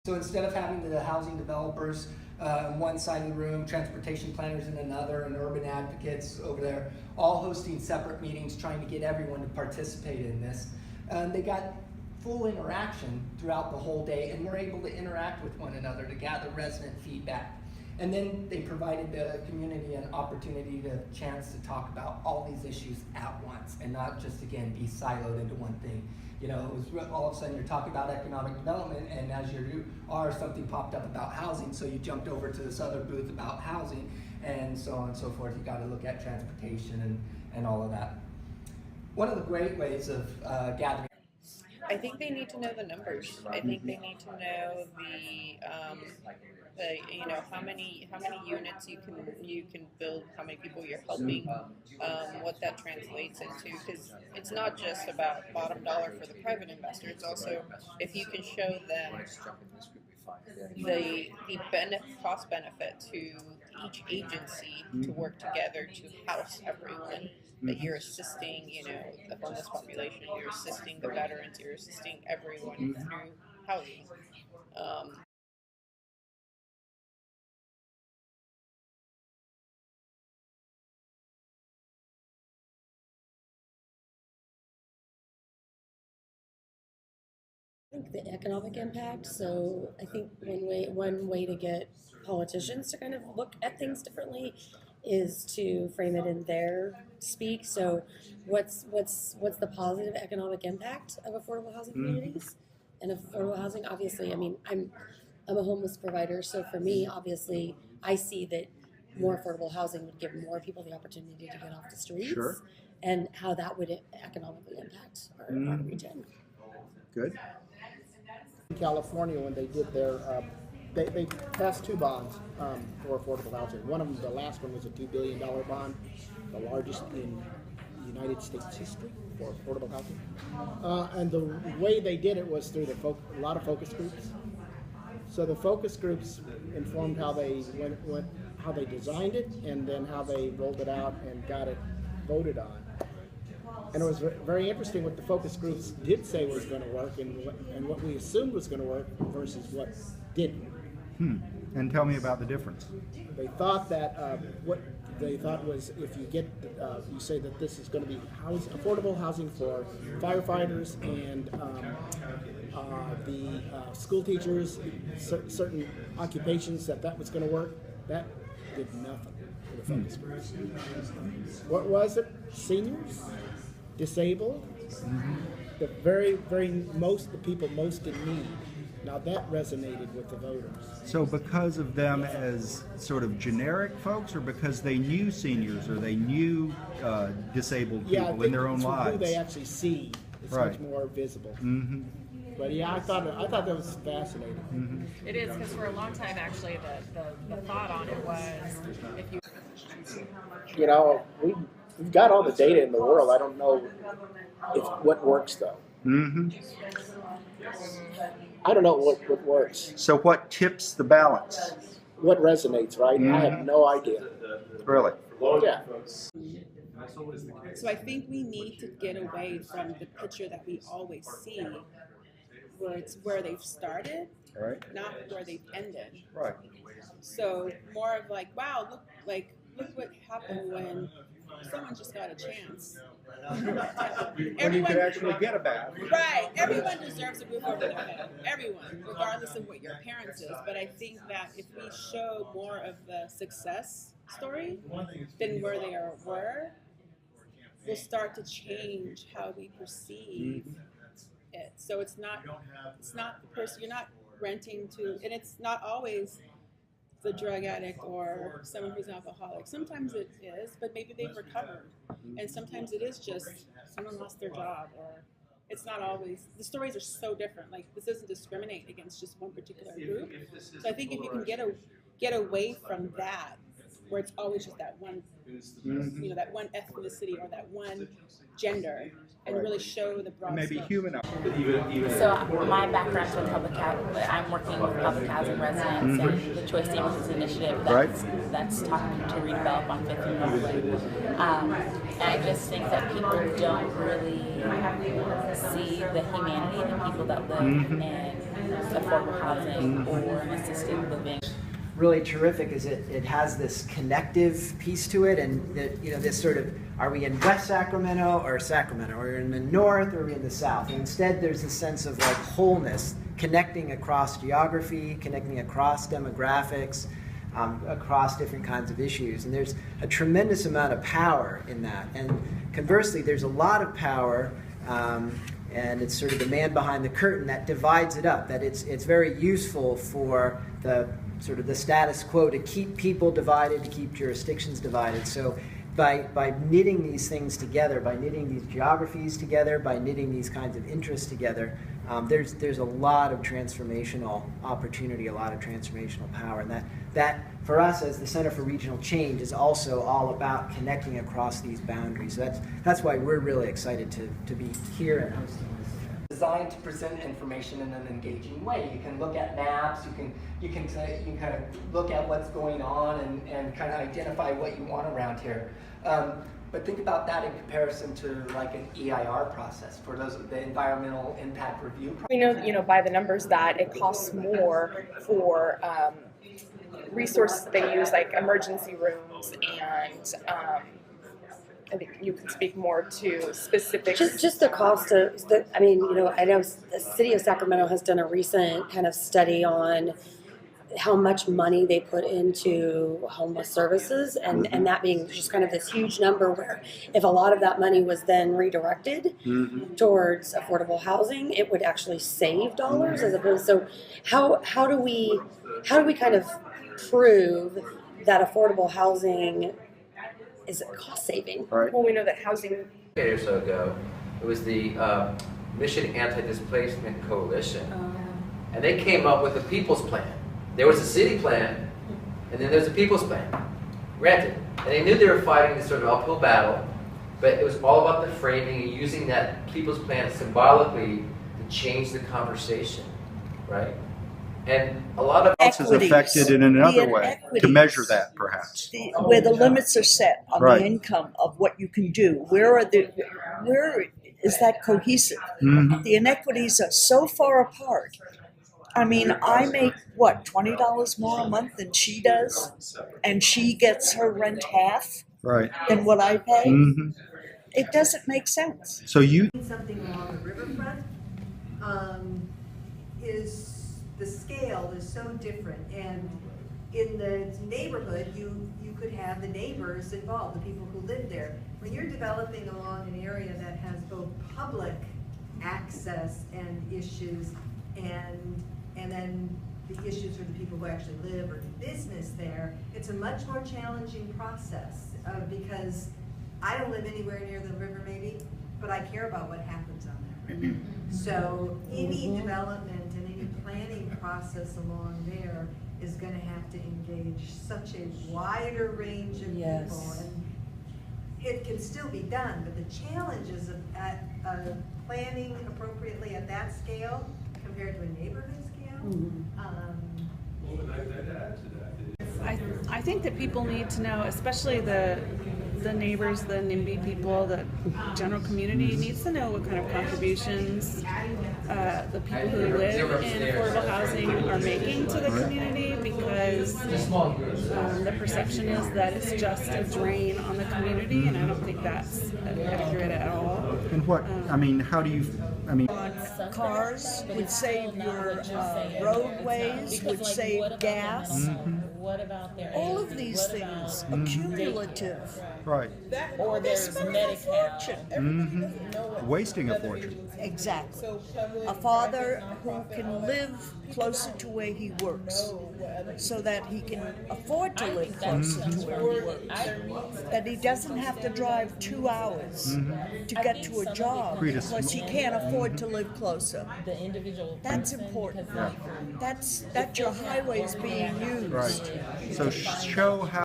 So instead of having the housing developers on one side of the room, transportation planners in another, and urban advocates over there, all hosting separate meetings trying to get everyone to participate in this, they got full interaction throughout the whole day, and were able to interact with one another to gather resident feedback. And then they provided the community an opportunity, a chance to talk about all these issues at once, and not just, again, be siloed into one thing. You know, it was all of a sudden you're talking about economic development, and as you are, something popped up about housing, so you jumped over to this other booth about housing, and so on and so forth. You got to look at transportation and all of that. One of the great ways of gathering. I think they need to know the numbers. I think they need to know the how many units you can build, how many people you're helping, what that translates into. Because it's not just about bottom dollar for the private investor. It's also if you can show them the cost benefit to each agency to work together to house everyone. That you're assisting, the homeless population, you're assisting the veterans, you're assisting everyone through housing. I think the economic impact. So I think one way to get politicians to kind of look at things differently is to frame it in their speak. So what's the positive economic impact of affordable housing communities? And affordable housing, obviously, I mean, I'm a homeless provider, so for me, obviously, I see that more affordable housing would give more people the opportunity to get off the streets, Sure. And how that would economically impact our region. Good. In California, when they did their, they passed two bonds for affordable housing. One of them, the last one, was a $2 billion bond, the largest in United States history for affordable housing. And the way they did it was through a lot of focus groups. So the focus groups informed how they how they designed it, and then how they rolled it out and got it voted on. And it was very interesting what the focus groups did say was going to work, and what we assumed was going to work versus what didn't. And tell me about the difference. They thought that what they thought was, if you get, you say that this is going to be affordable housing for firefighters and the school teachers, certain occupations, that was going to work. That did nothing for the focus groups. What was it? Seniors? Disabled, the the people most in need. Now that resonated with the voters. So because of them as sort of generic folks, or because they knew seniors, or they knew disabled people in their own lives? Who they actually see is much more visible. But yeah, I thought that was fascinating. It is, because for a long time, actually, the thought on it was, if you We've got all the data in the world. I don't know what works though. I don't know what works. So what tips the balance? What resonates, right? I have no idea. Really? Yeah. So I think we need to get away from the picture that we always see, where it's where they've started, not where they've ended. Right. So more of like, wow, look what happened when someone just got a chance. When you could actually get a bath. Right. Everyone deserves a roof over their head. Everyone, regardless of what your parents is. But I think that if we show more of the success story than where they were, we'll start to change how we perceive it. So it's not the person, you're not renting to, and it's not always the drug addict or someone who's an alcoholic. Sometimes it is, but maybe they've recovered. And sometimes it is just someone lost their job, or it's not always, the stories are so different. Like, this doesn't discriminate against just one particular group. So I think if you can get away from that, where it's always just that one, that one ethnicity or that one gender, and really show the broad Maybe scope. human. So my background's with public housing. I'm working with public housing residents and the Choice Neighborhoods Initiative that's talking to redevelop on 5th and Broadway. And I just think that people don't really see the humanity in the people that live in affordable housing or assisted living. Really terrific is it has this connective piece to it, and that, you know, this sort of, are we in West Sacramento or Sacramento, or in the north or are we in the south? And instead there's a sense of like wholeness, connecting across geography, connecting across demographics, across different kinds of issues. And there's a tremendous amount of power in that. And conversely, there's a lot of power, and it's sort of the man behind the curtain that divides it up, that it's very useful for the sort of the status quo to keep people divided, to keep jurisdictions divided. So by knitting these things together, by knitting these geographies together, by knitting these kinds of interests together, there's a lot of transformational opportunity, a lot of transformational power. And that for us as the Center for Regional Change is also all about connecting across these boundaries. So that's why we're really excited to be here and hosting this event. Designed to present information in an engaging way. You can look at maps, you can kind of look at what's going on and kind of identify what you want around here. But think about that in comparison to like an EIR process for the environmental impact review process. We know, by the numbers that it costs more for resources that they use, like emergency rooms, and I think you can speak more to specifics. Just the cost of I know the city of Sacramento has done a recent kind of study on how much money they put into homeless services, and that being just kind of this huge number, where if a lot of that money was then redirected towards affordable housing, it would actually save dollars as opposed. So how do we kind of prove that affordable housing is cost saving? Right. Well, we know that housing. A decade or so ago, it was the Mission Anti-Displacement Coalition, and they came up with a people's plan. There was a city plan, and then there's a people's plan. Granted, and they knew they were fighting this sort of uphill battle, but it was all about the framing and using that people's plan symbolically to change the conversation, right? And a lot of Else is affected in another way to measure that, perhaps. Where the limits are set on Right. the income of what you can do. Where is that cohesive? The inequities are so far apart. I mean, I make $20 more a month than she does, and she gets her rent half Right. than what I pay. It doesn't make sense. So you Something along the riverfront is the scale is so different, and in the neighborhood you could have the neighbors involved, the people who live there. When you're developing along an area that has both public access and issues, and then the issues for the people who actually live or do business there, it's a much more challenging process because I don't live anywhere near the river maybe, but I care about what happens on that river. So any development and any planning process along there is going to have to engage such a wider range of people. And it can still be done, but the challenges of planning appropriately at that scale compared to a neighborhood scale. I think that people need to know, especially the neighbors, the NIMBY people, the general community needs to know what kind of contributions the people who live in affordable housing are making to the community, because the perception is that it's just a drain on the community, and I don't think that's accurate at all. and what how do you Cars would save your roadways, would save gas. What about their All of these things are cumulative. right or They're their spending a fortune. Everybody doesn't know it. wasting a fortune? Exactly. A father who can live closer to where he works so that he can afford to live closer to where he works. That he doesn't have to drive 2 hours to get to a job Create a because he can't afford to live closer. the individual. That's important. That's your highways being used. Right. So show how